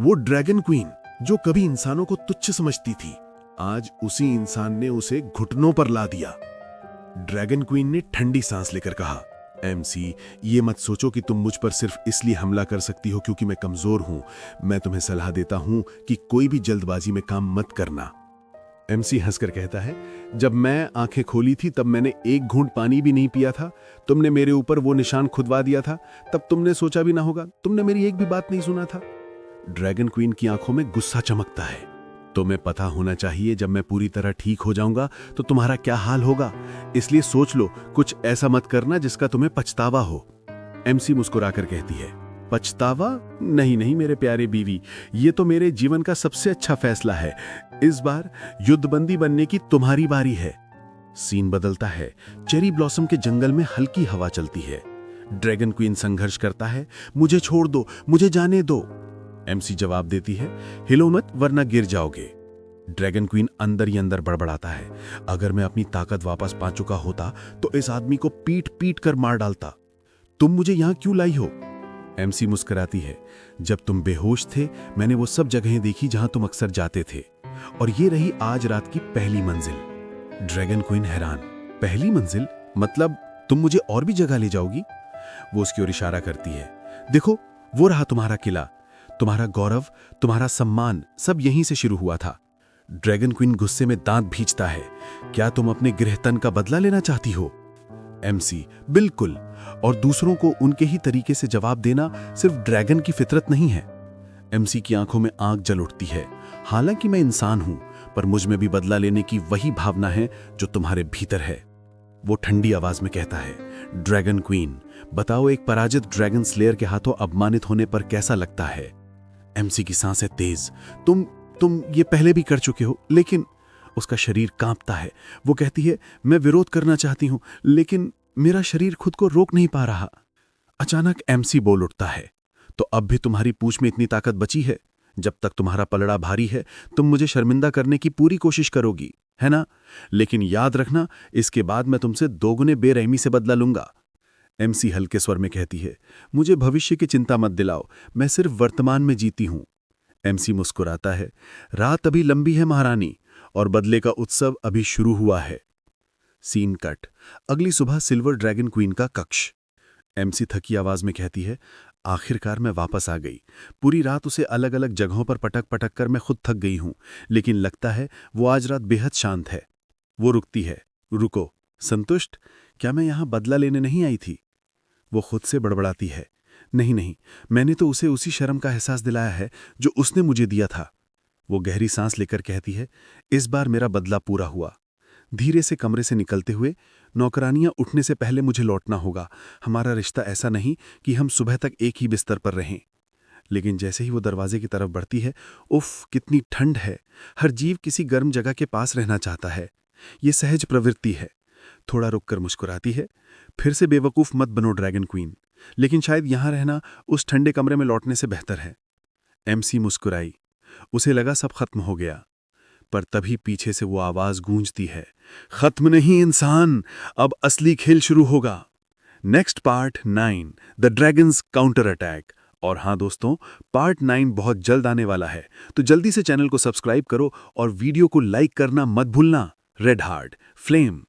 वो dragon queen जो कभी इंसानों को तुच्छ समझती थी, आज उसी इंसान ने उसे घुटनों पर ला दिया। ड्रैगन क्वीन ने ठंडी सांस लेकर कहा, एमसी, ये मत सोचो कि तुम मुझ पर सिर्फ इसलिए हमला कर सकती हो क्योंकि मैं कमजोर हूं। मैं तुम्हें सलाह देता हूं कि कोई भी जल्दबाजी में काम मत करना। एमसी हंसकर कहता है, जब मैं आंखें खोली थी तब मैंने एक घूंट पानी भी नहीं पिया था। तुमने मेरे ऊपर वो निशान खुदवा दिया था, तब तुमने सोचा भी ना होगा, तुमने मेरी एक भी बात नहीं सुना था। ड्रैगन क्वीन की आंखों में गुस्सा चमकता है। तुम्हें पता होना चाहिए, जब मैं पूरी तरह ठीक हो जाऊंगा तो तुम्हारा क्या हाल होगा, इसलिए सोच लो, कुछ ऐसा मत करना जिसका तुम्हें पछतावा हो। एमसी मुस्कुराकर कहती है, पछतावा? नहीं नहीं मेरे प्यारे बीवी, ये तो मेरे जीवन का सबसे अच्छा फैसला है। इस बार युद्धबंदी बनने की तुम्हारी बारी है। सीन बदलता है। चेरी ब्लॉसम के जंगल में हल्की हवा चलती है। ड्रैगन क्वीन संघर्ष करता है, मुझे छोड़ दो, मुझे जाने दो। एमसी जवाब देती है, हिलो मत वरना गिर जाओगे। ड्रैगन क्वीन अंदर ही अंदर बड़बड़ाता है, अगर मैं अपनी ताकत वापस पा चुका होता तो इस आदमी को पीट पीट कर मार डालता। तुम मुझे यहां क्यों लाई हो? एमसी मुस्कुराती है, जब तुम बेहोश थे मैंने वो सब जगहें देखी जहां तुम अक्सर जाते थे, और ये रही आज रात की पहली मंजिल। ड्रैगन क्वीन हैरान, पहली मंजिल? मतलब तुम मुझे और भी जगह ले जाओगी? वो उसकी ओर इशारा करती है, देखो वो रहा तुम्हारा किला, तुम्हारा गौरव, तुम्हारा सम्मान सब यहीं से शुरू हुआ था। ड्रैगन क्वीन गुस्से में दांत भींचता है, क्या तुम अपने गृहतन का बदला लेना चाहती हो? एमसी, बिल्कुल, और दूसरों को उनके ही तरीके से जवाब देना सिर्फ ड्रैगन की फितरत नहीं है। एमसी की आंखों में आग जल उठती है, हालांकि मैं इंसान हूं, पर मुझ में भी बदला लेने की वही भावना है जो तुम्हारे भीतर है। वो ठंडी आवाज में कहता है, ड्रैगन क्वीन, बताओ एक पराजित ड्रैगन स्लेयर के हाथों अपमानित होने पर कैसा लगता है? एमसी की सांसें तेज, तुम ये पहले भी कर चुके हो, लेकिन उसका शरीर कांपता है। वो कहती है, मैं विरोध करना चाहती हूं, लेकिन मेरा शरीर खुद को रोक नहीं पा रहा। अचानक एमसी बोल उठता है, तो अब भी तुम्हारी पूंछ में इतनी ताकत बची है? जब तक तुम्हारा पलड़ा भारी है तुम मुझे शर्मिंदा करने की पूरी कोशिश करोगी, है ना? लेकिन याद रखना, इसके बाद मैं तुमसे दोगुने बेरहमी से बदला लूंगा। एमसी हल्के स्वर में कहती है, मुझे भविष्य की चिंता मत दिलाओ, मैं सिर्फ वर्तमान में जीती हूं। एमसी मुस्कुराता है, रात अभी लंबी है महारानी, और बदले का उत्सव अभी शुरू हुआ है। Scene cut. अगली सुबह सिल्वर ड्रैगन क्वीन का कक्ष। एमसी थकी आवाज में कहती है, आखिरकार मैं वापस आ गई। पूरी रात उसे अलग अलग जगहों पर पटक पटक कर मैं खुद थक गई हूं, लेकिन लगता है वो आज रात बेहद शांत है। वो रुकती है, रुको, संतुष्ट? क्या मैं यहां बदला लेने नहीं आई थी? वो खुद से बड़बड़ाती है, नहीं नहीं, मैंने तो उसे उसी शर्म का एहसास दिलाया है जो उसने मुझे दिया था। वो गहरी सांस लेकर कहती है, इस बार मेरा बदला पूरा हुआ। धीरे से कमरे से निकलते हुए, नौकरानियां उठने से पहले मुझे लौटना होगा। हमारा रिश्ता ऐसा नहीं कि हम सुबह तक एक ही बिस्तर पर रहें। लेकिन जैसे ही वो दरवाजे की तरफ बढ़ती है, उफ कितनी ठंड है। हर जीव किसी गर्म जगह के पास रहना चाहता है, ये सहज प्रवृत्ति है। थोड़ा रुककर मुस्कुराती है, फिर से बेवकूफ मत बनो ड्रैगन क्वीन, लेकिन शायद यहां रहना उस ठंडे कमरे में लौटने से बेहतर है। एमसी मुस्कुराई, उसे लगा सब खत्म हो गया, पर तभी पीछे से वो आवाज गूंजती है, खत्म नहीं इंसान, अब असली खेल शुरू होगा। Next part 9, the dragons counter attack. और हाँ दोस्तों, पार्ट 9 बहुत जल्द आने वाला है, तो जल्दी से चैनल को सब्सक्राइब करो और वीडियो को लाइक करना मत भूलना। Red heart flame.